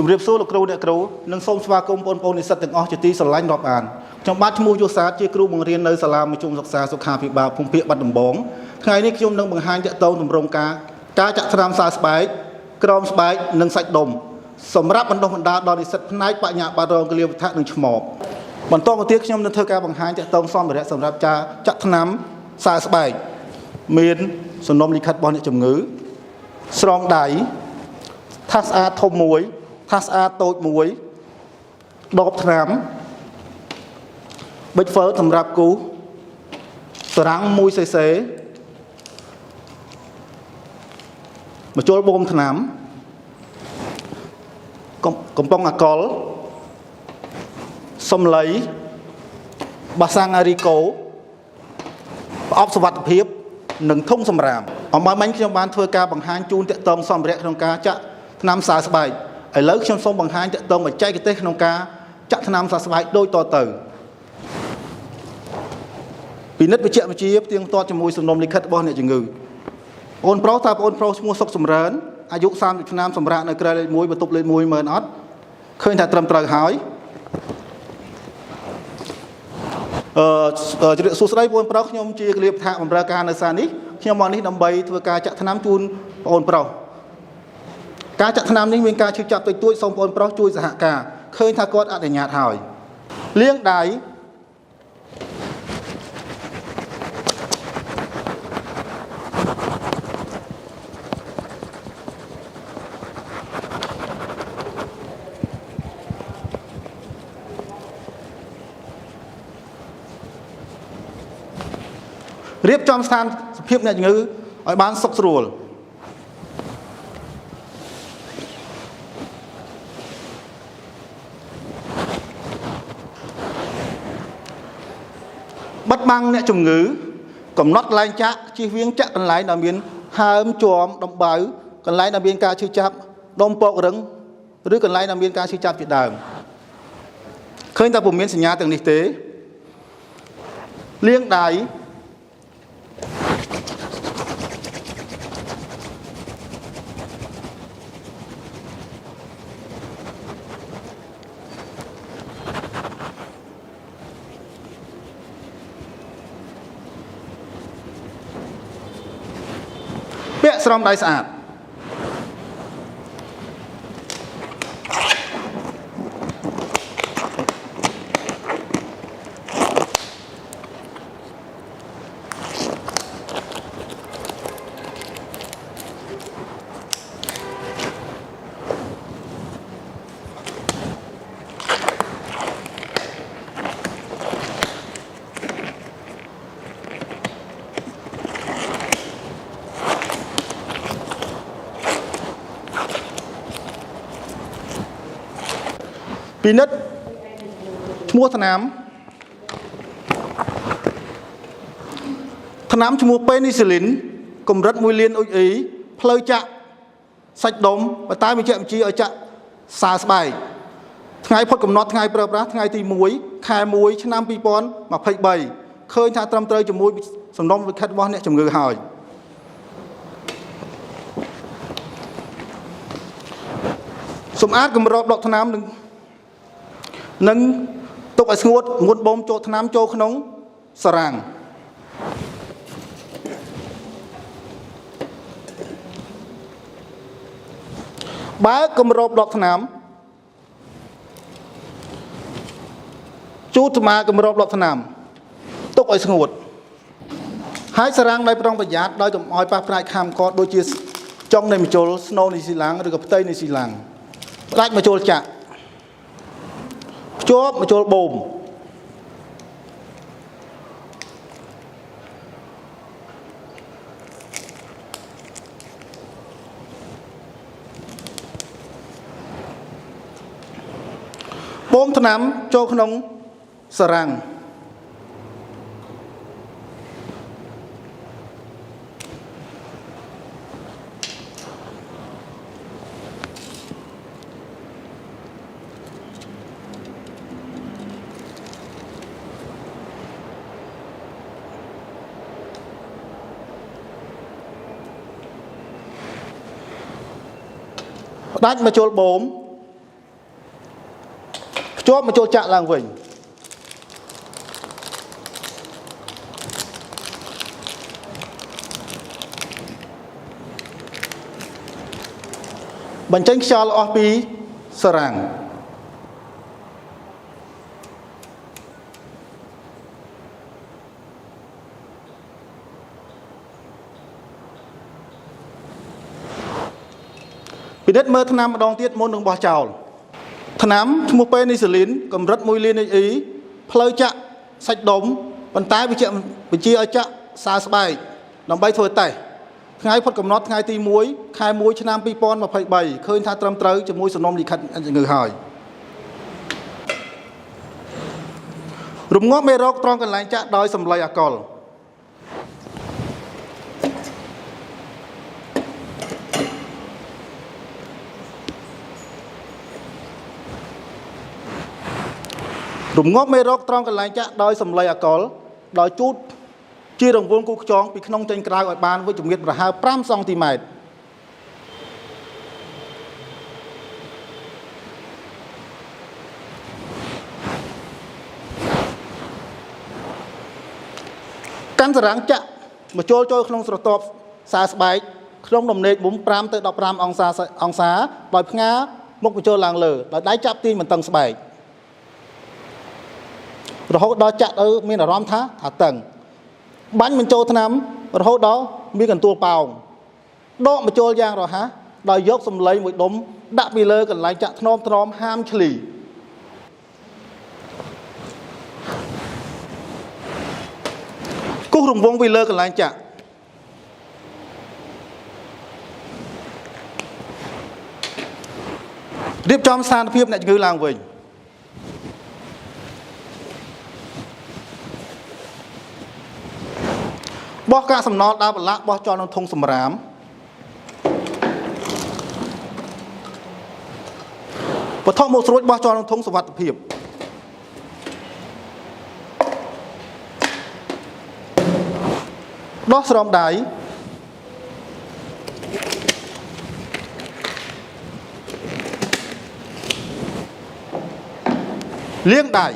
ជំរាបសួរលោកគ្រូអ្នកគ្រូនិងសូមស្វាគមន៍បងប្អូននិស្សិតទាំងអស់ជាទីស្រឡាញ់រាប់អានខ្ញុំបាទឈ្មោះយុសាជាគ្រូបង្រៀននៅសាលាមជ្ឈមសិក្សាសុខាភិបាលភូមិភាគបាត់ដំបងថ្ងៃនេះខ្ញុំនឹងបង្ហាញទាក់ទងទម្រង់ការចាក់ថ្នាំសើស្បែកក្រោមស្បែកនិងសាច់ដុំសម្រាប់បណ្ដុះបណ្ដាលដល់និស្សិតផ្នែកបញ្ញាបត្ររងកលាវត្ថៈនិងឆ្មបបន្តមកទៀតខ្ញុំនឹងធ្វើការបង្ហាញទាក់ទងសម្ភារៈសម្រាប់ចាក់ថ្នាំសើស្បែកមានសំណុំលិខិតរបស់អ្នកជំងឺស្រងដៃថាសស្អាតធំមួយថាសស្អាតតូចមួយដបថ្នាំប៊ិចហ្វឺសម្រាប់គូតារាង 1cc ម្ជុលបូមថ្នាំកំប៉ុងអាកុលសំឡីបាសាំងអារីកូប្រអប់សុវត្ថិភាពនិងធុងសម្រាមអំបីមិញខ្ញុំបានធ្វើការបង្ហាញជូនទាក់ទងសម្ភារៈក្នុងការចាក់ថ្នាំសើស្បែកឥឡូវខ្ញុំសូមបង្ហាញទាក់ទងបច្ចេកទេសក្នុងការចាក់ថ្នាំសើស្បែកដូចតទៅពិនិត្យវិជ្ជាផ្ទៀងផ្ទាត់ជាមួយសំណុំលិខិតរបស់អ្នកជំងឺបងប្រុសតើបងប្រុសឈ្មោះសុកសំរឿនអាយុ30ឆ្នាំសម្រាប់នៅក្រែលេខ1បន្ទប់លេខ1មើលអត់ឃើញថាត្រឹមត្រូវហើយជម្រាបសួស្តីបងប្រុសខ្ញុំជាកលៀបថាបម្រើការនៅសាលនេះខ្ញុំមកនេះដើម្បីធ្វើការចាក់ថ្នាំជូនបងប្រុសការចាក់ថ្នាំនេះមានការឈឺចាប់តិចតួចសូមបងប្រុសជួយសហការឃើញថាគាត់អនុញ្ញាតហើយលាងដៃរៀបចំស្ថានភាពអ្នកជំងឺឲ្យបានសុខស្រួលបិទបាំងអ្នកជំងឺកំណត់កន្លែងចាក់ជៀសវាងចាក់កន្លែងដែលមានហើមជាំដំបៅកន្លែងដែលមានការឈឺចាប់ដុំពករឹងឬកន្លែងដែលមានការឈឺចាប់ជាដើមឃើញតែពុំមានសញ្ញាទាំងនេះទេលាងដៃពាក់ស្រោមដៃស្អាតពិនិត្យឈ្មោះថ្នាំឈ្មោះពេនីស៊ីលីនកម្រិត1លានអ៊ុចអ៊ីផ្លូវចាក់សាច់ដុំបើតាមវិជ្ជាបញ្ជាឲ្យចាក់សើស្បែកថ្ងៃផុតកំណត់ថ្ងៃប្រើប្រាស់ថ្ងៃទី1ខែ1ឆ្នាំ2023ឃើញថាត្រឹមត្រូវជាមួយសំណុំលិខិតរបស់អ្នកជំងឺហើយសម្អាតកម្របដកថ្នាំនិងទុកឲ្យស្ងួតងួនបូមចូលថ្នាំចូលក្នុងសារ៉ាំងបើកម្របដកថ្នាំជូតស្មាកម្របដកថ្នាំទុកឲ្យស្ងួតហើយសារ៉ាំងដោយប្រុងប្រយ័ត្នដោយកុំឲ្យប៉ះផ្នែកខាំកដូចជាចុងនៃម្ជុលស្នូនៃស៊ីឡាំងឬក៏ផ្ទៃនៃស៊ីឡាំងផ្ដាច់ម្ជុលចាក់ភ្ជាប់ម្ជុលបូមបូមថ្នាំចូលក្នុងសារ៉ាំងផ្ដាច់មកចូលបូម ជាប់មកចូលចាក់ឡើងវិញបញ្ចេញខ្យល់អស់ពីសារ៉ាំងពិនិត្យមើលថ្នាំម្ដងទៀតមុននឹងបោះចោលថ្នាំឈ្មោះពេនីស៊ីលីនកម្រិត1លាន HE ផ្លូវចាក់សាច់ដុំប៉ុន្តែវិជ្ជាឲ្យចាក់សាស្បែកដើម្បីធ្វើតេស្តថ្ងៃផុតកំណត់ថ្ងៃទី1 ខែ 1 ឆ្នាំ 2023 ឃើញថាត្រឹមត្រូវជាមួយសំណុំលិខិតជំងឺហើយរំងាប់មេរោគត្រង់កន្លែងចាក់ដោយសម្លៃអាកុលរំងាប់មេរោគត្រង់កន្លែងចាក់ដោយសម្លៃអាកុលដោយជូតជារង្វង់គូខ្យងពីក្នុងចេញក្រៅឲ្យបានវិជ្ជមានប្រហែល5សង់ទីម៉ែត្រកាន់សារ៉ាំងចាក់មកចូលក្នុងស្រទាប់សាស្បែកក្នុងដំណេកមុំ5ទៅ15អង្សាដោយផ្ងាមុខបញ្ចូលឡើងលើដោយដៃចាប់ទាញមិនតឹងស្បែករហូតដល់ចាក់ទៅមានអារម្មណ៍ថាតឹងបាញ់បញ្ចូលថ្នាំរហូតដល់មានកន្ទួលប៉ោងដកបញ្ចូលយ៉ាងរហ័សដោយយកសម្លេងមួយដុំដាក់ពីលើកន្លែងចាក់ថ្នមហាមឈ្លីគូសរង្វង់ពីលើកន្លែងចាក់រៀបចំស្ថានភាពអ្នកជំងឺឡើងវិញបោះកាកសំណល់ដើរបន្លាក់បោះចោលក្នុងធុងសម្រាមបឋមមកស្រួចបោះចោលក្នុងធុងសុវត្ថិភាពដោះស្រោមដៃលាងដៃ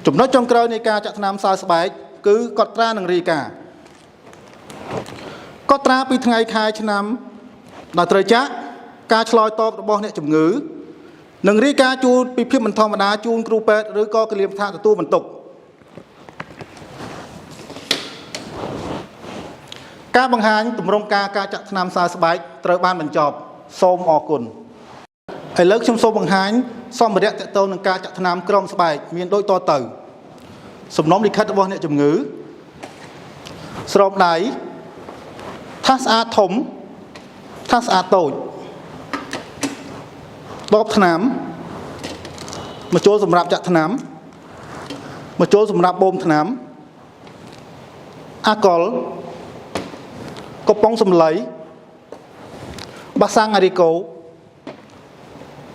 ចំណុចចុងក្រោយនៃការចាក់ថ្នាំសើស្បែកគឺកត់ត្រានិងរាយការណ៍កត់ត្រាពីថ្ងៃខែឆ្នាំដែលត្រូវចាក់ការឆ្លើយតបរបស់អ្នកជំងឺនិងរាយការណ៍ជូនពីភាពមិនធម្មតាជូនគ្រូពេទ្យឬក៏គិលាមថាទទួលបន្ទុកការបង្ហាញទម្រង់ការចាក់ថ្នាំសើស្បែកត្រូវបានបញ្ចប់សូមអរគុណឥឡូវខ្ញុំសូមបង្ហាញសម្ភារៈទាក់ទងនឹងការចាក់ថ្នាំក្រមស្បែកមានដូចតទៅសំណុំលិខិតរបស់អ្នកជំងឺស្រោមដៃថាសស្អាតធំថាសស្អាតតូចដបថ្នាំមកចូលសម្រាប់ចាក់ថ្នាំមកចូលសម្រាប់បូមថ្នាំអាកុលកំប៉ុងសម្លៃបាសាំងអារីកូ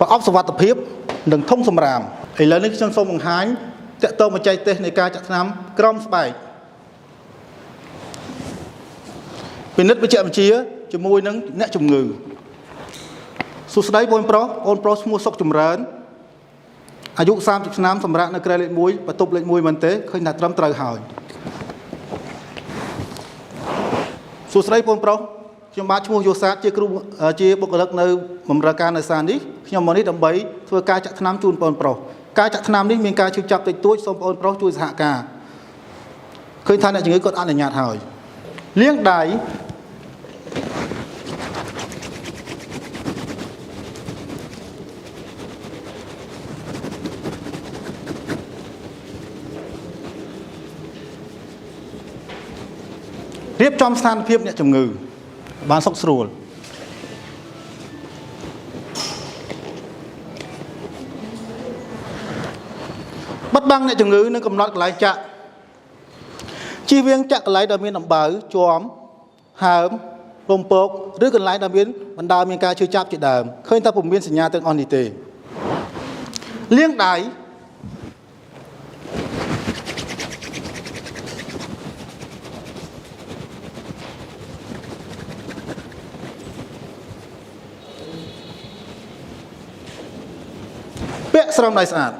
ប្រអប់សុវត្ថិភាពនិងធុងសម្រាមឥឡូវនេះខ្ញុំសូមបង្ហាញតកតបច្ចេកទេសនៃការចាក់ថ្នាំក្រមស្បែកពិនិត្យវិជ្ជាជាមួយនឹងអ្នកជំងឺសួស្តីបងប្រុសឈ្មោះសុកចម្រើនអាយុ30ឆ្នាំសម្រាប់នៅក្រែលេខ1បន្ទប់លេខ1មែនទេឃើញថាត្រឹមត្រូវហើយសួស្តីបងប្រុសខ្ញុំបាទឈ្មោះយោសាទជាគ្រូជាបុគ្គលិកនៅបម្រើការនៅសាលនេះខ្ញុំមកនេះដើម្បីធ្វើការចាក់ថ្នាំជូនបងប្រុសការចាក់ថ្នាំនេះមានការឈឺចាប់តិចតួចសូមបងប្រុសជួយសហការឃើញថាអ្នកជំងឺគាត់អនុញ្ញាតហើយលាងដៃរៀបចំស្ថានភាពអ្នកជំងឺបានសុខស្រួលបិទបាំងអ្នកជំងឺនឹងកំណត់កន្លែងចាក់ជៀសវាងចាក់កន្លែងដែលមានអំបៅជាំហើម ลมโปกหรือกลายดำเบียนบรรดามีการช่วยจับจิตดำเคยตาผมเบียนสัญญาเตือนออนนิเตเลี้ยงได้เป๊ะสรองได้สะอาด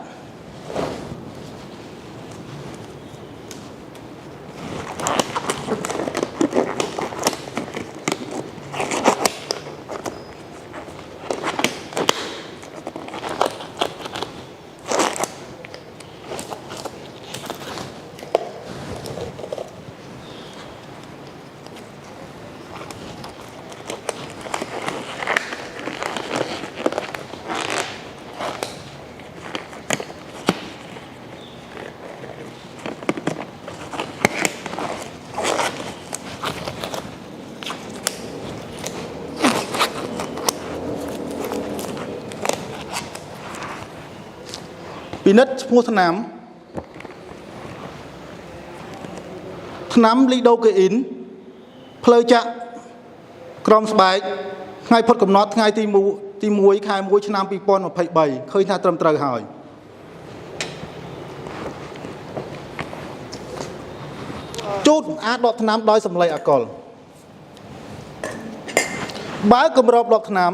ปีนัดพูดสนามลีโดเกอินเพลจะกรอมสบายไงพดกับน็อตไงตีมวยขายมวยชนะปีปอนมาไพ่ใบเคยน่าตรำตรหายจุดอาดอกสนามดอยสำลัยอากลบ้ากำรอบดอกสนาม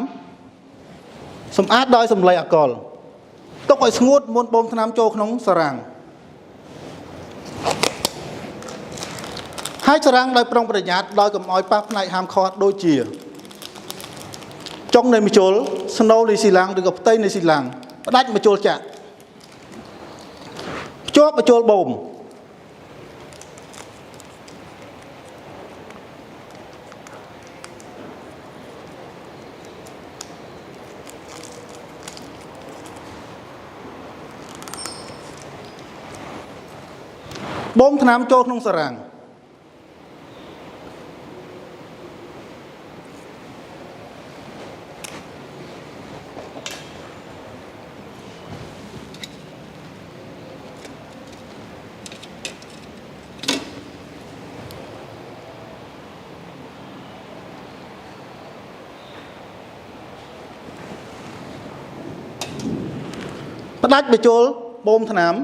สมอาดดอยสำลัยอากลต้องไปสงวนมนบอมสนามโจขนงสรังให้สรังโดยปรองประหยัดโดยกับอ้อยปักในหามคอร์ดโดยเจียจงในมิโจลสโนว์ในสีลังหรือกับเต้ในสีลังได้มาโจลจะจบมาโจลบ่มบ่มสนามโจขนงสรังได้ไปโจลบ่มสนาม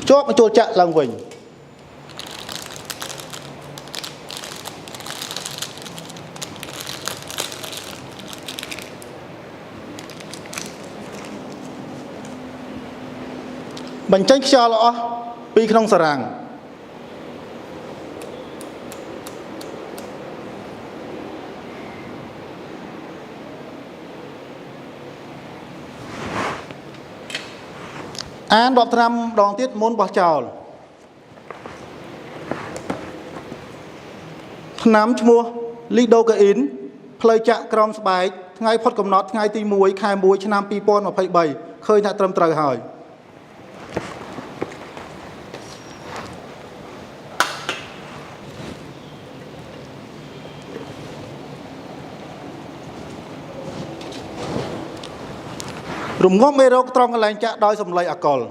ชอบมาโจจะลังวิ่งบัญชีเชียวล้อปีขนมสรังอ่านดอกทำดองติดมุนบ่อเจ้าน้ำชัวลีโดกอินเพลย์จะกรอมสบายไงพดกับน็อตไงตีมวยขายมวยชนะปีปอนมาไพ่ใบเคยน่าตรำตรหายรุมงอเมโรกตรองอะไรจะดอยสำลัยอากล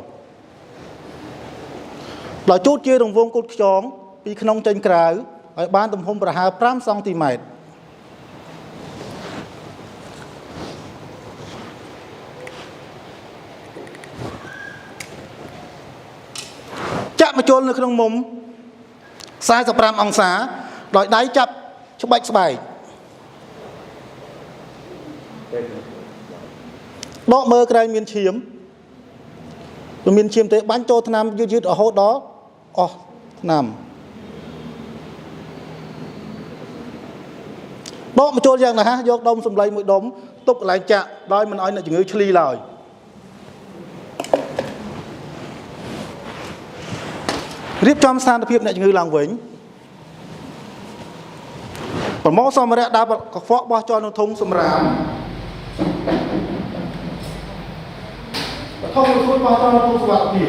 เราจูดเชื่อตรงวงกุดจองปีขนมเจนกราวไอ้บ้านตุ่มพมประหาร3 ซองตีเมตรจะมาโจลในขนมมุมสาย15 องศาโดยได้จับสบายสบายโลเมื่อไกลมีนเชียมเตะบ้านโจทนามยืดๆở hốt đó nằm đó mà trôi rằng là ha do đông xung lấy mũi đốm tục lại chạ đôi mình nói là chừng chli lời riêng trong san tập hiệp này chừng làng vĩnh còn mẫu sau mà đã có phó bao cho nó thông xung rám không được bao cho nó thông xung rám gì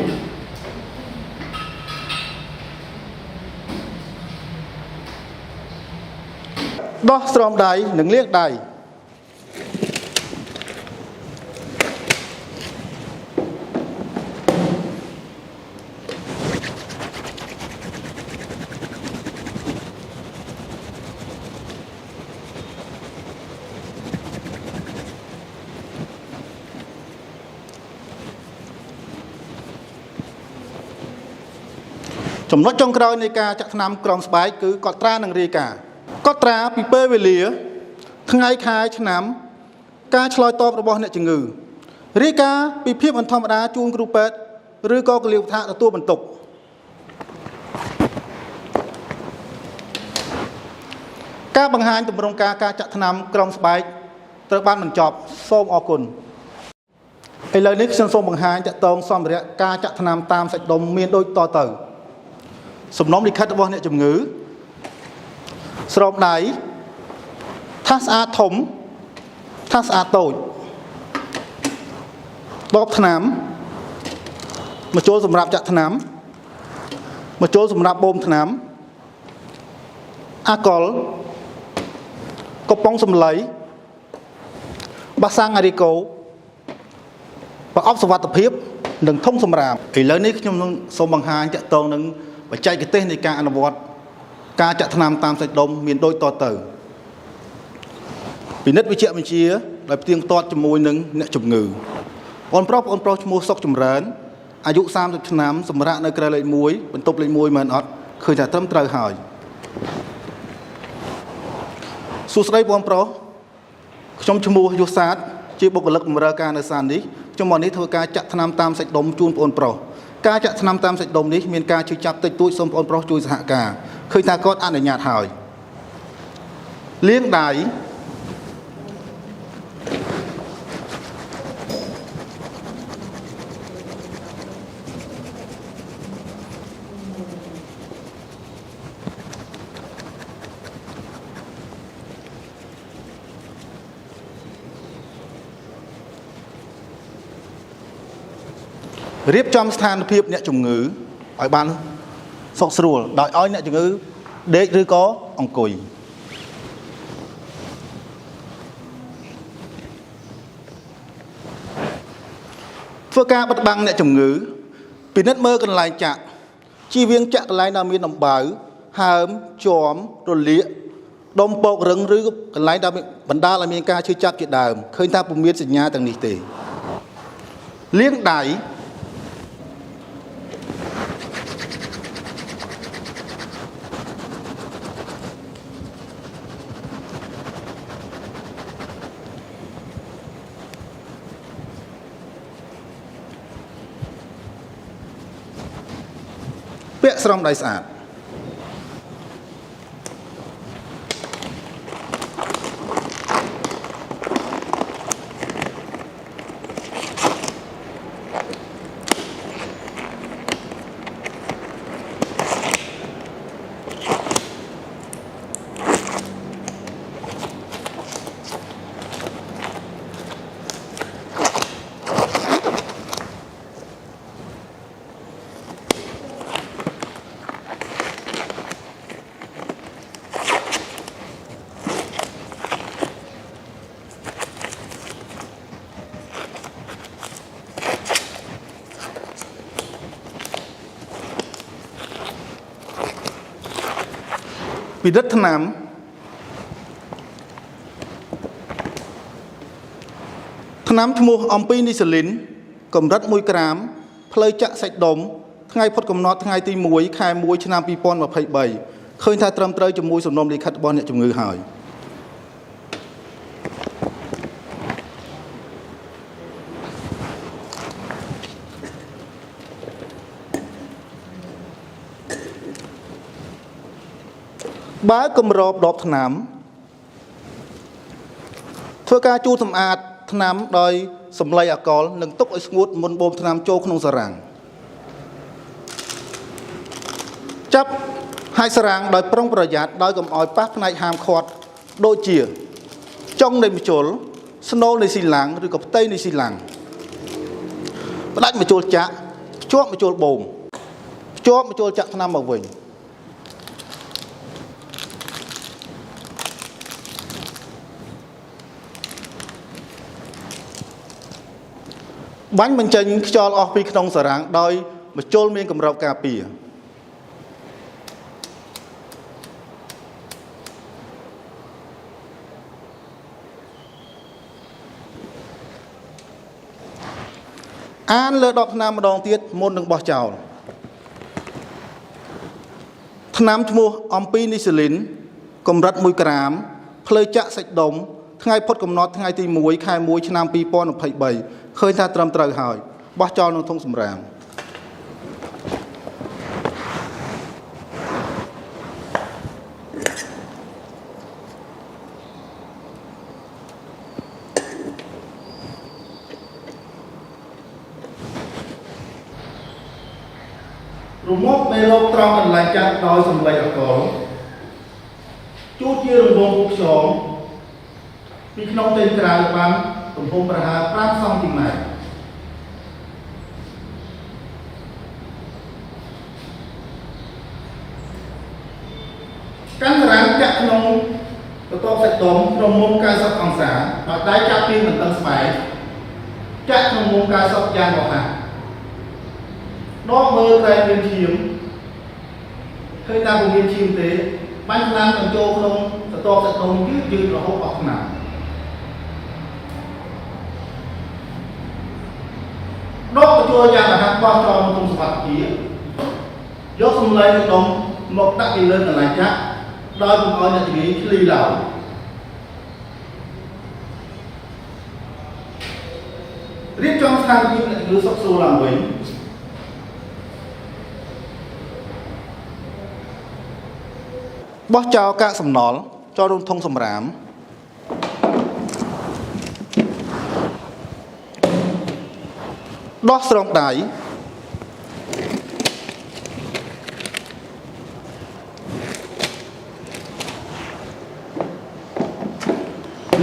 đó strom đầy nâng liếc đầy ចំណុចចុងក្រោយនៃការចាក់ថ្នាំក្រោមស្បែកគឺកត់ត្រានិងរាយការណ៍កត់ត្រាពីពេលវេលាថ្ងៃខែឆ្នាំការឆ្លើយតបរបស់អ្នកជំងឺរាយការណ៍ពីភាពមិនធម្មតាជូនគ្រូពេទ្យឬក៏គលាវុដ្ឋទទួលបន្ទុកការបង្ហាញទម្រង់ការចាក់ថ្នាំក្រោមស្បែកត្រូវបានបញ្ចប់សូមអរគុណឥឡូវនេះខ្ញុំសូមបង្ហាញតកតងសម្ភារៈការចាក់ថ្នាំតាមសាច់ដុំមានដូចតទៅសំណុំលិខិតរបស់អ្នកជំងឺស្រោមដៃថាសស្អាតធំថាសស្អាតតូចដបថ្នាំមកចូលសម្រាប់ចាក់ថ្នាំមកចូលសម្រាប់បូមថ្នាំអាកុលកំប៉ុងសម្លៃបាសាំងអារីកូប្រអប់សុវត្ថិភាពនិងធុងសម្រាមឥឡូវនេះខ្ញុំនឹងសូមបង្ហាញតកតងនឹងបច្ចេកទេសនៃការអនុវត្តការចាក់ថ្នាំតាមសាច់ដុំមានដូចតទៅពិនិត្យវិជ្ជាបញ្ជាដោយផ្ទៀងផ្ទាត់ជាមួយនឹងអ្នកជំងឺបងប្រុសឈ្មោះសុកចម្រើនអាយុ30ឆ្នាំសម្រាប់នៅក្រៅលេខ1បន្ទប់លេខ1មែនអត់ឃើញថាត្រឹមត្រូវហើយសួស្តីបងប្រុសខ្ញុំឈ្មោះយុសាទជាបុគ្គលិកបម្រើការនៅសាននេះខ្ញុំមកនេះធ្វើការចាក់ថ្នាំតាមសាច់ដុំជូនបងប្រុសការចាក់ថ្នាំតាមសាច់ដុំនេះមានការជឿចាប់តិចតួចសូមបងប្រុសជួយសហការឃើញថាគាត់អនុញ្ញាតហើយលាងដៃរៀបចំស្ថានភាពអ្នកជំងឺឲ្យបានសុខស្រួលដោយឲ្យអ្នកជំងឺដេកឬក៏អង្គុយធ្វើការបិទបាំងអ្នកជំងឺពិនិត្យមើលកន្លែងចាក់ជៀសវាងចាក់កន្លែងដែលមានដំបៅហើមជាំរលាកដុំពករឹងឬកន្លែងដែលបណ្ដាលឲ្យមានការឈឺចាប់ជាដើមឃើញថាពុំមានសញ្ញាទាំងនេះទេលាងដៃពាក់ស្រោមដៃស្អាតពិនិត្យថ្នាំឈ្មោះអំពីនីសាលីនកម្រិត1ក្រាមផ្លូវចាក់សាច់ដុំថ្ងៃផុតកំណត់ថ្ងៃទី1ខែ1ឆ្នាំ2023ឃើញថាត្រឹមត្រូវជាមួយសំណុំលិខិតរបស់អ្នកជំងឺហើយបើគម្របដបថ្នាំធ្វើការជូតសម្អាតថ្នាំដោយសម្លៃអាកុលនិងទុកឲ្យស្ងួតមុនបូមថ្នាំចូលក្នុងសារ៉ាំងចាប់ហើយសារ៉ាំងដោយប្រុងប្រយ័ត្នដោយកុំឲ្យប៉ះផ្នែកហាមឃាត់ដូចជាចុងនៃម្ជុលស្នូលនៃស៊ីឡាំងឬក៏ផ្ទៃនៃស៊ីឡាំងផ្ដាច់ម្ជុលចាក់ភ្ជាប់ម្ជុលបូមភ្ជាប់ម្ជុលចាក់ថ្នាំមកវិញបាញ់បញ្ចេញខ្យល់អស់ពីក្នុងសារ៉ាំងដោយម្ជុលមានកម្រិតការពារអានលើដបថ្នាំម្ដងទៀតមុននឹងបោះចោល ថ្នាំឈ្មោះអំពីនីស៊ីលីនកម្រិត1ក្រាមផ្លូវចាក់សាច់ដុំថ្ងៃផុតកំណត់ថ្ងៃទី1 ខែ 1 ឆ្នាំ 2023 ឃើញថាត្រឹមត្រូវហើយបោះចោលក្នុងធុងសម្រាមរមាស់មេរោគត្រង់កន្លែងចាក់ដោយសម្លេងអកលជួសជារង្វង់ពុកខ្យងពីក្នុងទៅក្រៅបានទំហំប្រហែល5សង់ទីម៉ែត្រកាន់តារាងចាក់ក្នុងបន្ទាប់សាច់ដុំក្នុងមុំ90អង្សាដោយដៃចាប់ពីមិនដឹងស្បែកចាក់ក្នុងមុំ90យ៉ាងរហ័សដកមើលតែមានឈាមឃើញថាពុំមានឈាមទេបាញ់ថ្នាំបញ្ចូលក្នុងបន្ទាប់សាច់ដុំយឺតរហូតអស់ថ្នាំដកបញ្ចូលយ៉ាងរហ័សបោះចោលក្នុងសុវត្ថិភាពយកសម្លេងដុំមកដាក់ពីលើកន្លែងចាក់ដោយពុំឲ្យអ្នកជំនាញឆ្លីឡើយរៀបចំស្ថានភាពអ្នកជំងឺសុខស្រួលឡើងវិញបោះចោលកាកសំណល់ចូលក្នុងធុងសម្រាមដោះស្រង់ដៃ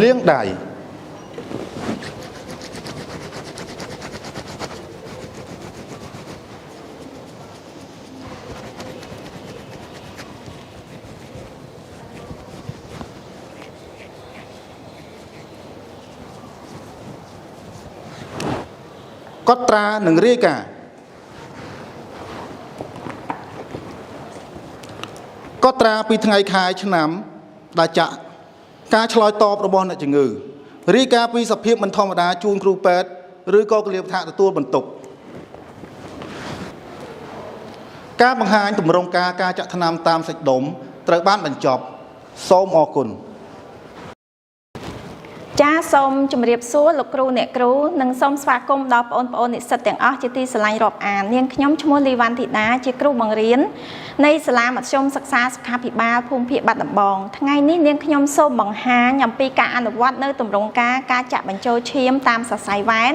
លាងដៃកត់ត្រានិងរាយការណ៍កត់ត្រាពីថ្ងៃខែឆ្នាំដែលចាក់ការឆ្លើយតបរបស់អ្នកជំងឺរាយការណ៍ពីសភាពមិនធម្មតាជូនគ្រូពេទ្យឬក៏គលាភថ្នាក់ទទួលបន្ទុកការបង្ហាញទម្រង់ការចាក់ថ្នាំតាមសាច់ដុំត្រូវបានបញ្ចប់សូមអរគុណចាសូមជម្រាបសួរលោកគ្រូអ្នកគ្រូនិងសូមស្វាគមន៍ដល់បងប្អូននិស្សិតទាំងអស់ជាទីស្រឡាញ់រាប់អាននាងខ្ញុំឈ្មោះលីវ៉ាន់ធីតាជាគ្រូបង្រៀននៃសាលាមធ្យមសិក្សាសុខាភិបាលភូមិភាគបាត់ដំបងថ្ងៃនេះនាងខ្ញុំសូមបង្ហាញអំពីការអនុវត្តនៅទម្រង់ការចាក់បញ្ចូលឈាមតាមសរសៃវ៉ែន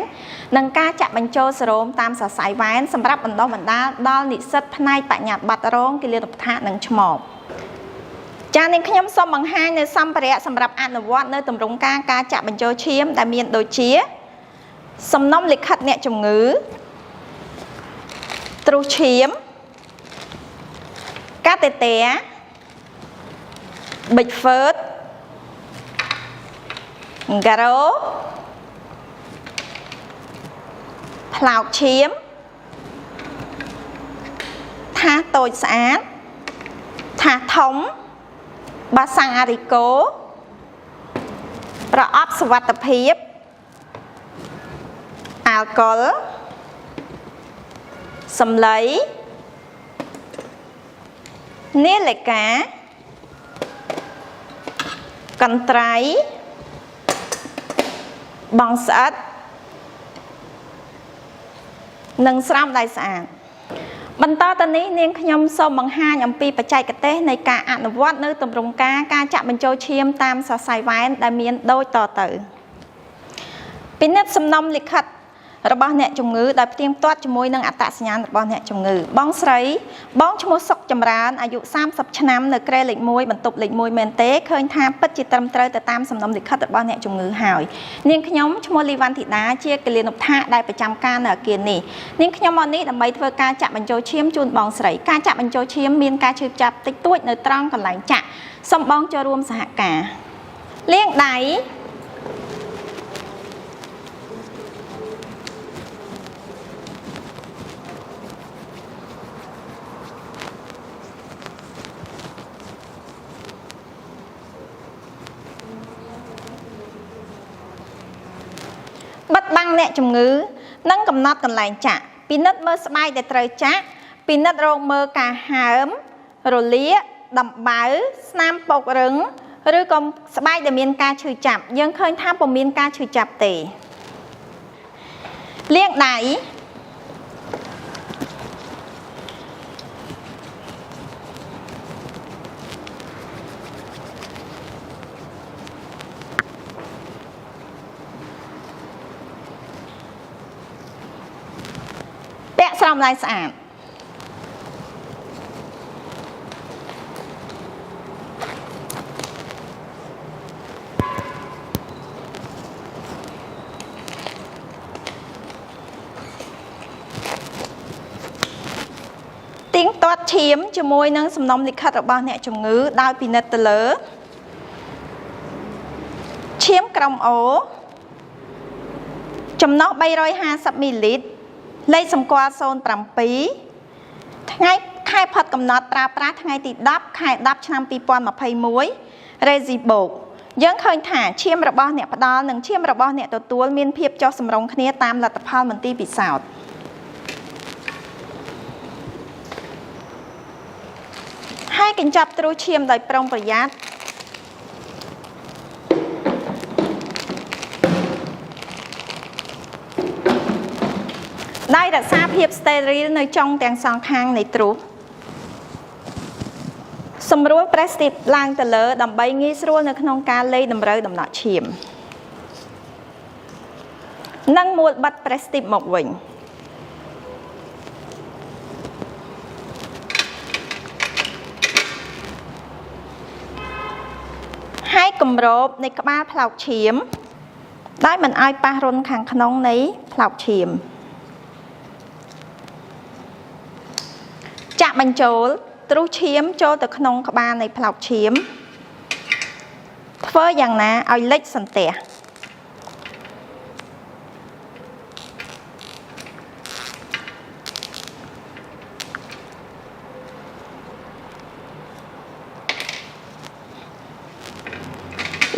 និងការចាក់បញ្ចូលសេរ៉ូមតាមសរសៃវ៉ែនសម្រាប់បណ្ដុះបណ្ដាលដល់និស្សិតផ្នែកបញ្ញាបត្ររងគិលានុបដ្ឋាកនិងឆ្មបចា៎នាងខ្ញុំសូមបង្ហាញនៅសម្ភារៈសម្រាប់អនុវត្តនៅទម្រង់ការចាក់បញ្ចូលឈាមដែលមានដូចជាសំណុំលិខិតអ្នកជំងឺទ្រុសឈាមកាតេទ័រប៊ិចហ្វឺតការ៉ូផ្លោកឈាមថាសតូចស្អាតថាសធំបាសាំងអារីកូប្រអប់សុវត្ថិភាពអាល់កុលសម្លៃនាឡិកាកន្ត្រៃបងស្អិតនិងស្រោមដៃស្អាតបន្តទៅនេះនាងខ្ញុំសូមបង្ហាញអំពីបច្ចេកទេសនៃការអនុវត្តនៅទម្រង់ការចាក់បញ្ចូលឈាមតាមសរសៃវ៉ែនដែលមានដូចតទៅពិនិត្យសំណុំលិខិតរបស់អ្នកជំងឺដោយផ្ទៀងផ្ទាត់ជាមួយនឹងអត្តសញ្ញាណរបស់អ្នកជំងឺបងស្រីបងឈ្មោះសុកចម្រើនអាយុ30ឆ្នាំនៅក្រែលេខ1បន្ទប់លេខ1មែនទេឃើញថាពិតជាត្រឹមត្រូវទៅតាមសំណុំលិខិតរបស់អ្នកជំងឺហើយនាងខ្ញុំឈ្មោះលីវ៉ាន់ធីតាជាគិលានុបដ្ឋាកដែលប្រចាំការនៅអគារនេះនាងខ្ញុំមកនេះដើម្បីធ្វើការចាក់បញ្ចូលឈាមជូនបងស្រីការចាក់បញ្ចូលឈាមមានការឈឺចាប់តិចតួចនៅត្រង់កន្លែងចាក់សូមបងចូលរួមសហការលាងដៃបិទបាំងអ្នកជំងឺនិងកំណត់កន្លែងចាក់ពិនិត្យមើលស្បែកដែលត្រូវចាក់ពិនិត្យរកមើលការហើម រលាកដំបៅស្នាមពុករឹងឬក៏ស្បែកដែលមានការឈឺចាប់យើងឃើញថាពុំមានការឈឺចាប់ទេលាងដៃពាក់ស្រោមដៃស្អាតទៀងទាត់ឈាមជាមួយនឹងសំណុំលិខិតរបស់អ្នកជំងឺដោយពិនិត្យទៅលើឈាមក្រុមអូចំណុះ350មីលីលីត្រលេខសម្គាល់07ថ្ងៃខែផុតកំណត់ប្រើប្រាស់ថ្ងៃទី10ខែ10ឆ្នាំ2021រេស៊ីបូកយើងឃើញថាឈាមរបស់អ្នកផ្ដល់និងឈាមរបស់អ្នកទទួលមានភាពចុះសម្រុងគ្នាតាមលទ្ធផលមន្ទីរពិសោធន៍ហើយកញ្ចប់ទ្រូឈាមដោយប្រុងប្រយ័ត្នដោយរក្សាភាពស្តេរីលនៅចុងទាំងសងខាងនៃទ្រូសម្រួលប្រេស្ទីបឡើងទៅលើដើម្បីងាយស្រួលនៅក្នុងការលេងតម្រូវដំណក់ឈាមនិងមួលបិទប្រេស្ទីបមកវិញហើយគម្របនៃក្បាលផ្លោកឈាមដោយមិនឲ្យប៉ះរុនខាងក្នុងនៃផ្លោកឈាមចាក់បញ្ចូលទ្រុសឈាមចូលទៅក្នុងក្បាលនៃផ្លោកឈាមធ្វើយ៉ាងណាឲ្យលិចសន្ទះ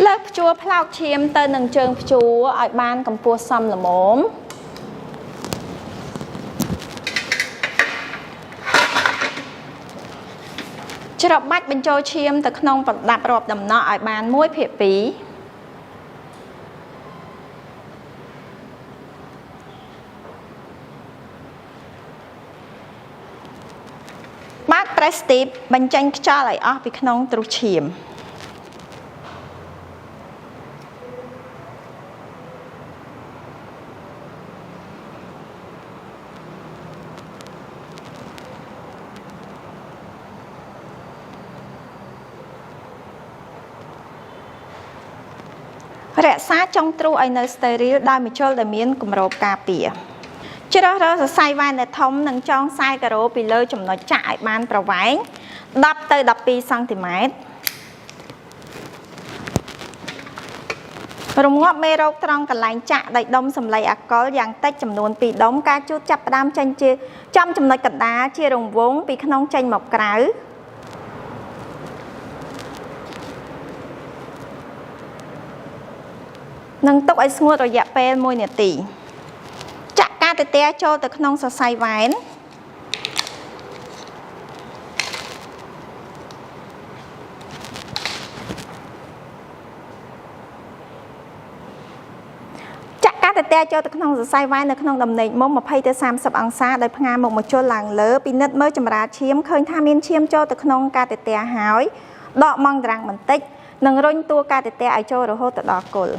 លើកព្យួរផ្លោកឈាមទៅនឹងជើងព្យួរឲ្យបានកម្ពស់សមល្មមច្របាច់បញ្ចូលឈាមទៅក្នុងប្រដាប់រាប់ដំណក់ឲ្យបាន1/2បើកប្រេស្ទីបបញ្ចេញខ្យល់ឲ្យអស់ពីក្នុងទ្រុសឈាមរក្សាចុងទ្រូឲ្យនៅស្តេរីលដោយម្ជុលដែលមានគម្របការពារជ្រើសរើសសរសៃវ៉ែនដែលធំនិងចងខ្សែការ៉ូពីលើចំណុចចាក់ឲ្យបានប្រវែង10ទៅ12សង់ទីម៉ែត្ររងាប់មេរោគត្រង់កន្លែងចាក់ដោយដុំសម្លៃអាកុលយ៉ាងតិចចំនួន2ដុំការជូតចាប់ផ្ដើមចេញជាចំចំណុចកណ្ដាលជារង្វង់ពីក្នុងចេញមកក្រៅនឹងទុកឲ្យស្ងួតរយៈពេល1នាទីចាក់កាតេទ័រចូលទៅក្នុងសរសៃវ៉ែនចាក់កាតេទ័រចូលទៅក្នុងសរសៃវ៉ែននៅក្នុងដំណេកមុំ20ទៅ30អង្សាដោយផ្ងាមុខមកជុលឡើងលើពិនិត្យមើលចម្រាឈាមឃើញថាមានឈាមចូលទៅក្នុងកាតេទ័រហើយដកម៉ង់ត្រាំងបន្តិចនិងរុញតួកាតេទ័រឲ្យចូលរហូតទៅដល់គល់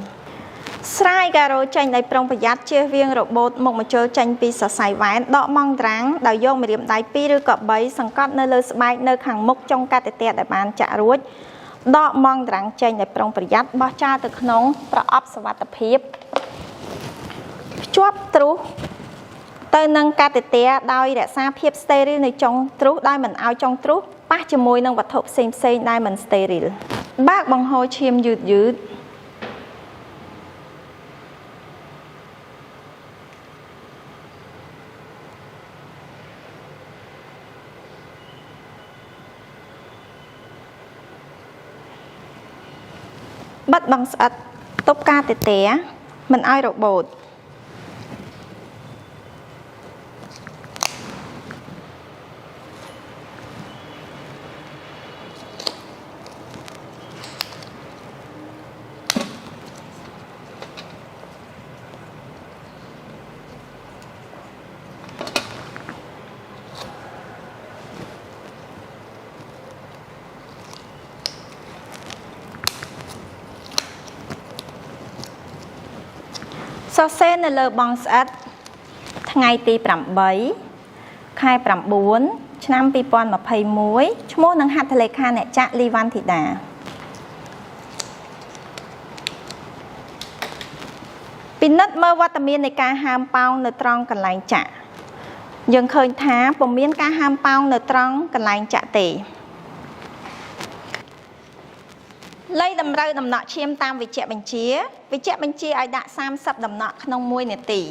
ស្រាយការ៉ូចេញដោយប្រុងប្រយ័ត្នជៀសវាងរបូតមុខម្ជុលចេញពីសរសៃវ៉ែនដកម៉ង់ត្រាំងដោយយកម្រាមដៃ2ឬក៏3សង្កត់នៅលើស្បែកនៅខាងមុខចុងកាតេទ័រដែលបានចាក់រួចដកម៉ង់ត្រាំងចេញដោយប្រុងប្រយ័ត្នបោះចោលទៅក្នុងប្រអប់សុវត្ថិភាពភ្ជាប់ទ្រូសទៅនឹងកាតេទ័រដោយរក្សាភាពស្តេរីលនៅចុងទ្រូសដោយមិនឲ្យចុងទ្រូសប៉ះជាមួយនឹងវត្ថុផ្សេងៗដែលមិនស្តេរីលបើកបង្ហូរឈាមយឺតបិទបង់ស្អិតទប់កាតេទ័រមិនឲ្យរបូត សេរនៅលើបងស្អិតថ្ងៃទី8 ខែ 9 ឆ្នាំ 2021 ឈ្មោះនឹងហត្ថលេខាអ្នកចាក់លីវ៉ាន់ធីតាពិនិត្យមើលវត្តមាននៃការហើមប៉ោងនៅត្រង់កន្លែងចាក់យើងឃើញថាពុំមានការហើមប៉ោងនៅត្រង់កន្លែងចាក់ទេលៃតម្រូវដំណក់ឈាមតាមវេជ្ជបញ្ជាឲ្យដាក់30ដំណក់ក្នុង1នាទី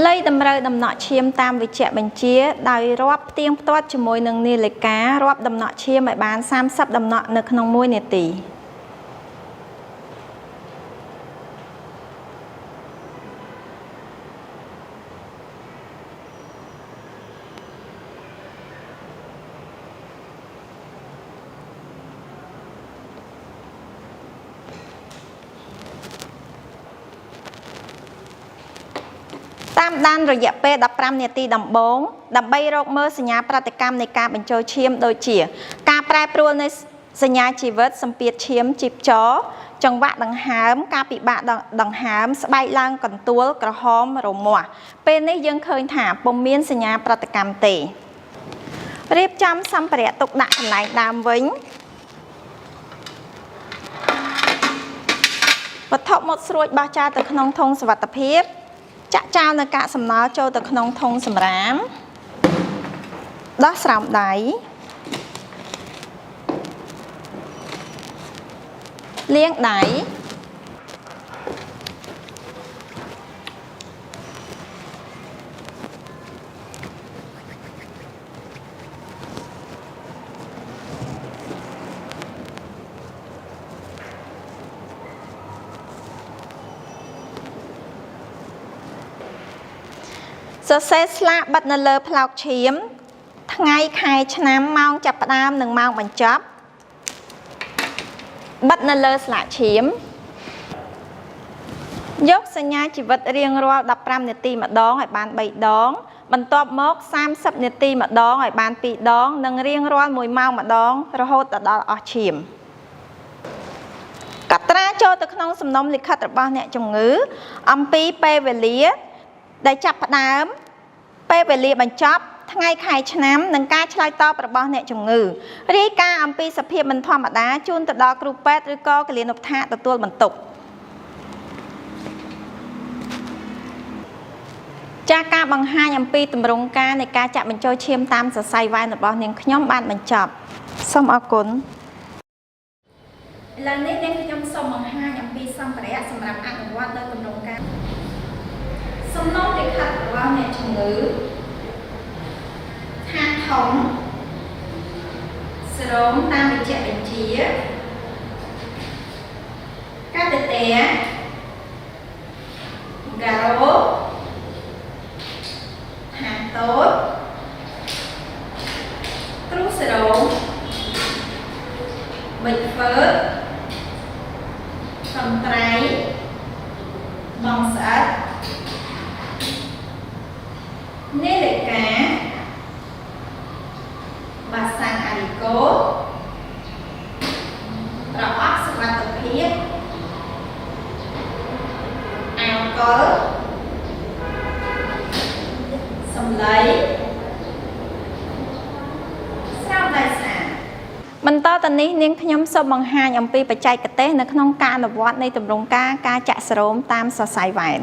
លៃតម្រូវដំណក់ឈាមតាមវេជ្ជបញ្ជាដោយរាប់ទៀងផ្ទាត់ជាមួយនឹងនាឡិការាប់ដំណក់ឈាមឲ្យបាន30ដំណក់នៅក្នុង1នាទីតាមដានរយៈពេល15នាទីដំបូងដើម្បីរកមើលសញ្ញាប្រតិកម្មនៃការបញ្ចូលឈាមដូចជាការប្រែប្រួលនៃសញ្ញាជីវិតសម្ពាធឈាមជីបចរចង្វាក់ដង្ហើមការពិបាកដង្ហើមស្បែកឡើងកន្ទួលក្រហមរមាស់ពេលនេះយើងឃើញថាពុំមានសញ្ញាប្រតិកម្មទេរៀបចំសម្ភារៈទុកដាក់កន្លែងដើមវិញវត្ថុមុតស្រួចបោះចោលទៅក្នុងធុងសុវត្ថិភាពចាក់ចោលនៅកាកសំណល់ចូលទៅក្នុងធុងសម្រាមដោះស្រោមដៃលាងដៃសរសេរស្លាកបិទនៅលើផ្លោកឈាមថ្ងៃខែឆ្នាំម៉ោងចាប់ផ្ដើមនិងម៉ោងបញ្ចប់បិទនៅលើស្លាកឈាមយកសញ្ញាជីវិតរៀងរាល់15នាទីម្ដងឲ្យបាន3ដងបន្ទាប់មក30នាទីម្ដងឲ្យបាន2ដងនិងរៀងរាល់1ម៉ោងម្ដងរហូតដល់អស់ឈាមកត្រាចូលទៅក្នុងសំណុំលិខិតរបស់អ្នកជំងឺអំពីពេលវេលាដែលចាប់ផ្ដើមពេលវេលាបញ្ចប់ថ្ងៃខែឆ្នាំនិងការឆ្លើយតបរបស់អ្នកជំងឺរាយការណ៍អំពីសភាពមិនធម្មតាជូនទៅដល់គ្រូពេទ្យឬក៏គិលានុបដ្ឋាកទទួលបន្ទុកចាការបង្ហាញអំពីទម្រង់ការនៃការចាក់បញ្ចូលឈាមតាមសរសៃវ៉ែនរបស់នាងខ្ញុំបានបញ្ចប់សូមអរគុណឥឡូវនេះនាងខ្ញុំសូមបង្ហាញអំពីសម្ភារៈសម្រាប់អនុវត្តដោយទម្រង់ការសំណុំលិខិតរបស់អ្នកជំងឺខាងធំស្រោមតាមវេជ្ជបញ្ជាកាតេទ័រហ្គារ៉ូខាងតូចគ្រូស្រោមបិចហ្វឺតសំត្រៃបងស្អិតនាឡិកាបាសាំងអារីកូប្រអប់សុវត្ថិភាពអាល់កុលសំឡីស្រោមដៃស្អាតបន្តទៅនេះនាងខ្ញុំសូមបង្ហាញអំពីបច្ចេកទេសនៅក្នុងការអនុវត្តនៃទម្រង់ការចាក់សេរ៉ូមតាមសរសៃវ៉ែន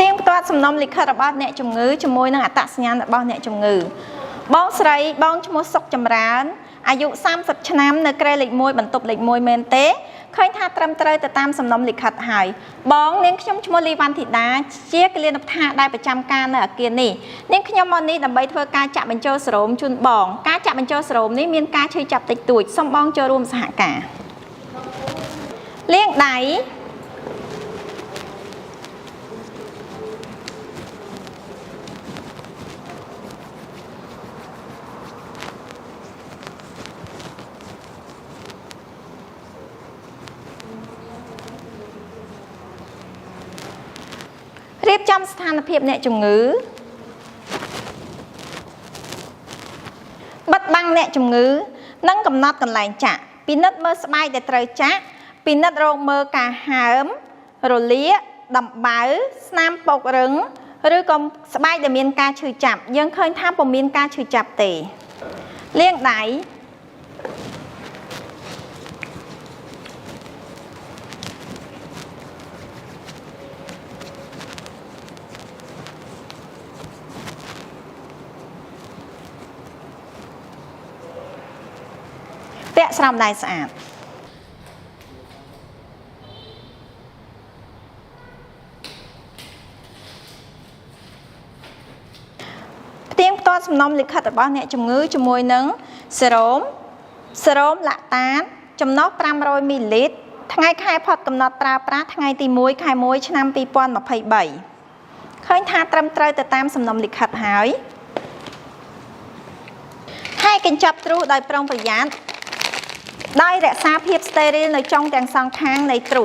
ទៀងផ្ទាត់សំណុំលិខិតរបស់អ្នកជំងឺជាមួយនឹងអត្តសញ្ញាណរបស់អ្នកជំងឺបងស្រីបងឈ្មោះសុកចម្រើនអាយុ30ឆ្នាំនៅក្រែលេខ1បន្ទប់លេខ1មែនទេឃើញថាត្រឹមត្រូវទៅតាមសំណុំលិខិតហើយបងនាងខ្ញុំឈ្មោះលីវ៉ាន់ធីតាជាគិលានុបដ្ឋាកដែលប្រចាំការនៅអគារនេះនាងខ្ញុំមកនេះដើម្បីធ្វើការចាក់បញ្ចូលសេរ៉ូមជូនបងការចាក់បញ្ចូលសេរ៉ូមនេះមានការឈឺចាប់តិចតួចសូមបងចូលរួមសហការលាងដៃរៀបចំស្ថានភាពអ្នកជំងឺបិទបាំងអ្នកជំងឺនិងកំណត់កន្លែងចាក់ពិនិត្យមើលស្បែកដែលត្រូវចាក់ពិនិត្យរកមើលការហើមរលាក ដំបៅស្នាមពករឹងឬក៏ស្បែកដែលមានការឈឺចាប់យើងឃើញថាពុំមានការឈឺចាប់ទេលាងដៃពាក់ស្រោមដៃស្អាតផ្ទៀងផ្ទាត់សំណុំលិខិតរបស់អ្នកជំងឺជាមួយនឹងសេរ៉ូមឡាក់តាតចំណុះ500មីលីលីត្រថ្ងៃខែផុតកំណត់ប្រើប្រាស់ថ្ងៃទី1ខែ1ឆ្នាំ2023ឃើញថាត្រឹមត្រូវទៅតាមសំណុំលិខិតហើយ ហើយកញ្ចប់ទ្រូដោយប្រុងប្រយ័ត្នដោយរក្សាភាពស្តេរីលនៅចុងទាំងសងខាងនៃទ្រូ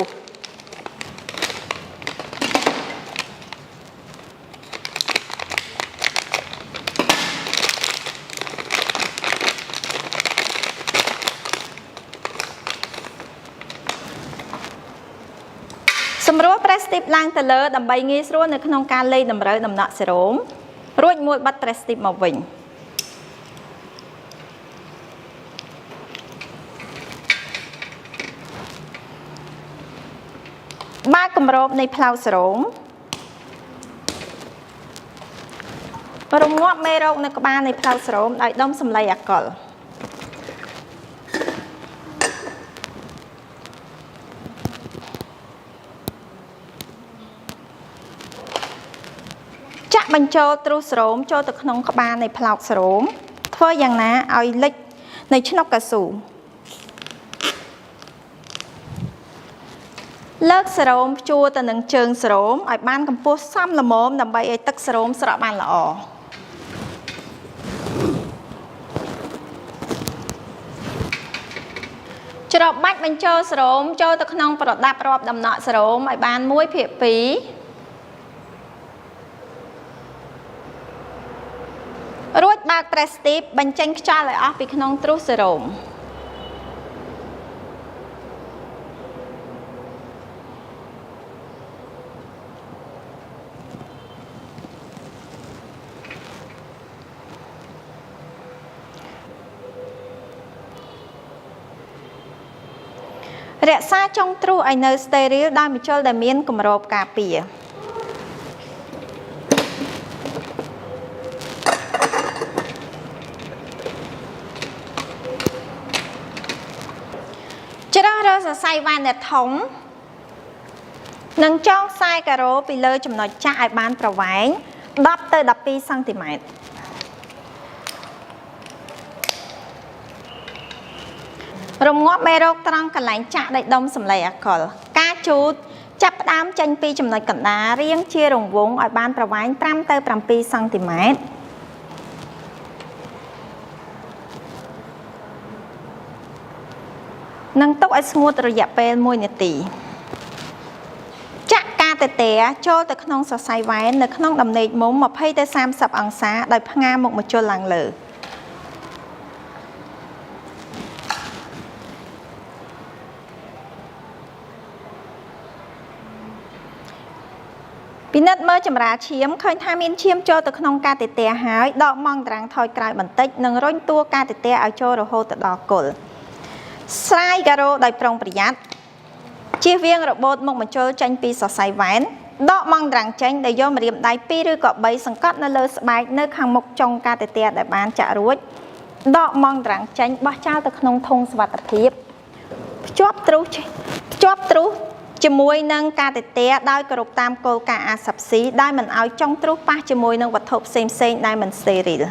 សម្រួលប្រេសទីបឡើងទៅលើដើម្បីងាយស្រួលនៅក្នុងការលេងតម្រូវដំណក់សេរ៉ូមរួចមួយបិទប្រេសទីបមកវិញ បើកគម្របនៃផ្លោកសេរ៉ូមរងាប់មេរោគនៅក្បាលនៃផ្លោកសេរ៉ូមដោយដុំសម្លៃអាកុលចាក់បញ្ចូលទ្រូសេរ៉ូមចូលទៅក្នុងក្បាលនៃផ្លោកសេរ៉ូមធ្វើយ៉ាងណាឲ្យលិចនៅឆ្នុកកៅស៊ូ លើកសេរ៉ូមជួរទៅនឹងជើងសេរ៉ូមឲ្យបានកម្ពស់សមល្មមដើម្បីឲ្យទឹកសេរ៉ូមស្រក់បានល្អច្របាច់បញ្ចូលសេរ៉ូមចូលទៅក្នុងប្រដាប់រាប់ដំណក់សេរ៉ូមឲ្យបាន1ភាគ2រួចបើកប្រេសទីបបញ្ចេញខ្យល់ឲ្យអស់ពីក្នុងទ្រូសេរ៉ូម រក្សាចុងទ្រូឲ្យនៅស្តេរីលដោយមជុលដែលមានគម្របការពារជ្រើសរើសសរសៃវ៉ែនដែលធំនិងចងខ្សែការ៉ូពីលើចំណុចចាស់ឲ្យបានប្រវែង10ទៅ12សង់ទីម៉ែត្រ រងាប់មេរោគត្រង់កន្លែងចាក់ដោយដុំសម្លៃអាកុលការជូតចាប់ផ្ដើមចេញពីចំណុចកណ្ដាលរាងជារង្វង់ឲ្យបានប្រវែង5ទៅ7សង់ទីម៉ែត្រនិងទុកឲ្យស្ងួតរយៈពេល1នាទីចាក់កាតេទ័រចូលទៅក្នុងសរសៃវ៉ែននៅក្នុងដំណេកមុំ20ទៅ30អង្សាដោយផ្ងាមុខមជុលឡើងលើ ពិនិត្យមើលចម្រាឈាមឃើញថាមានឈាមចូលទៅក្នុងកាតេទ័រហើយដកម៉ង់តារាងថយក្រោយបន្តិចនិងរុញតួកាតេទ័រឲ្យចូលរហូតទៅដល់គល់ស្រាយការ៉ូដោយប្រុងប្រយ័ត្នជៀសវាងរបូតមុខមជុលចេញពីសរសៃវ៉ែនដកម៉ង់តារាងចេញដោយយកម្រាមដៃ2ឬក៏3សង្កត់នៅលើស្បែកនៅខាងមុខចុងកាតេទ័រដែលបានចាក់រួចដកម៉ង់តារាងចេញបោះចោលទៅក្នុងធុងសុវត្ថិភាពភ្ជាប់ទ្រូស ជាមួយនឹងកាតេទ័រដោយគោរពតាមគោលការណ៍អាស័ព្ទស៊ីដែលមិនឲ្យចុងទ្រូសប៉ះជាមួយនឹងវត្ថុផ្សេងៗដែលមិនស្តេរីល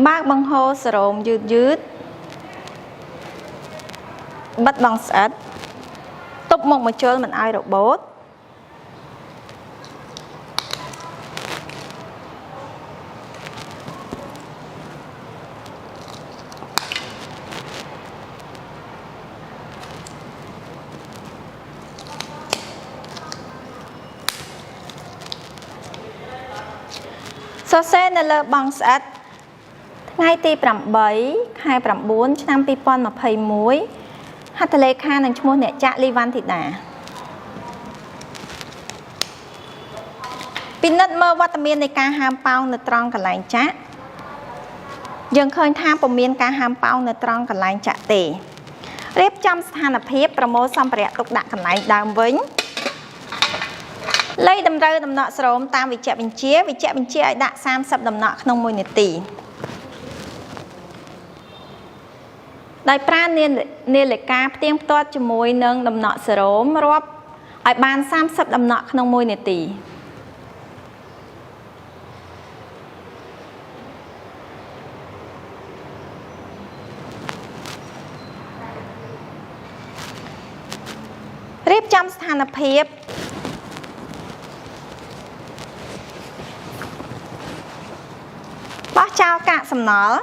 បើកបង្ហូរសេរ៉ូមយឺតបិទបង់ស្អិតទប់មុខមជុលមិនឲ្យរបូត សរសេរនៅលើបង់ស្អិតថ្ងៃទី8ខែ9ឆ្នាំ2021ហត្ថលេខានឹងឈ្មោះអ្នកចាក់លីវ៉ាន់ធីតា ពិនិត្យមើលវត្តមាននៃការហាមប៉ោងនៅត្រង់កន្លែងចាក់យើងឃើញថាពុំមានការហាមប៉ោងនៅត្រង់កន្លែងចាក់ទេរៀបចំស្ថានភាពប្រមូលសម្ភារៈទុកដាក់កន្លែងដើមវិញលៃតម្រូវដំណក់ស្រោមតាមវិជ្ជបញ្ជាឲ្យដាក់30ដំណក់ក្នុង1នាទីដោយប្រើនាឡិកាផ្ទៀងផ្ទាត់ជាមួយនឹងដំណក់សរោមរាប់ឲ្យបាន30ដំណក់ក្នុង1នាទីរៀបចំស្ថានភាពបោះចោលកាកសំណល់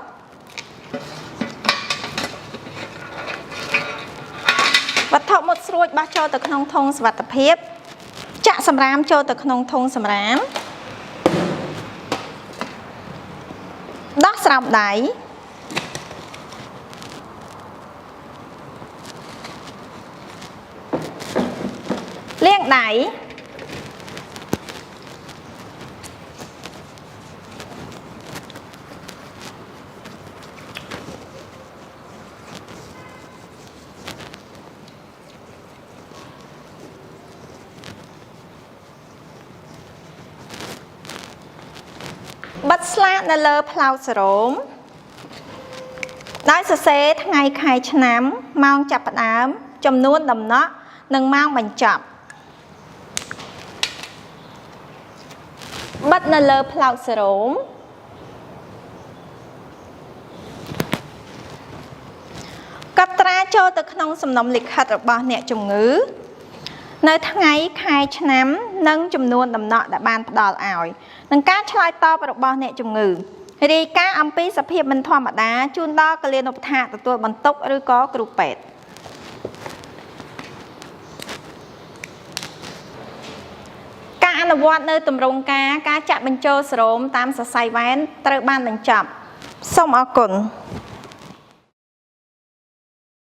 វត្ថុមុតស្រួចបោះចូលទៅក្នុងធុងសុវត្ថិភាពចាក់សម្រាមចូលទៅក្នុងធុងសម្រាមដោះស្រោមដៃលាងដៃបិទស្លាកនៅលើផ្លោកសរោមដោយសរសេរថ្ងៃខែឆ្នាំម៉ោងចាប់ផ្ដើមចំនួនដំណក់និងម៉ោងបញ្ចប់បិទនៅលើផ្លោកសរោមកត់ត្រាចូលទៅក្នុងសំណុំលិខិតរបស់អ្នកជំងឺនៅថ្ងៃខែឆ្នាំនិងចំនួនដំណក់ដែលបានផ្ដល់ឲ្យនិងការឆ្លើយតបរបស់អ្នកជំងឺរាយការណ៍អំពីសភាពមិនធម្មតាជូនដល់គលានុបដ្ឋាកទទួលបន្ទុកឬក៏គ្រូពេទ្យការអនុវត្តនៅទម្រង់ការចាក់បញ្ចូលសរោមតាមសរសៃវ៉ែនត្រូវបានបញ្ចប់សូមអរគុណ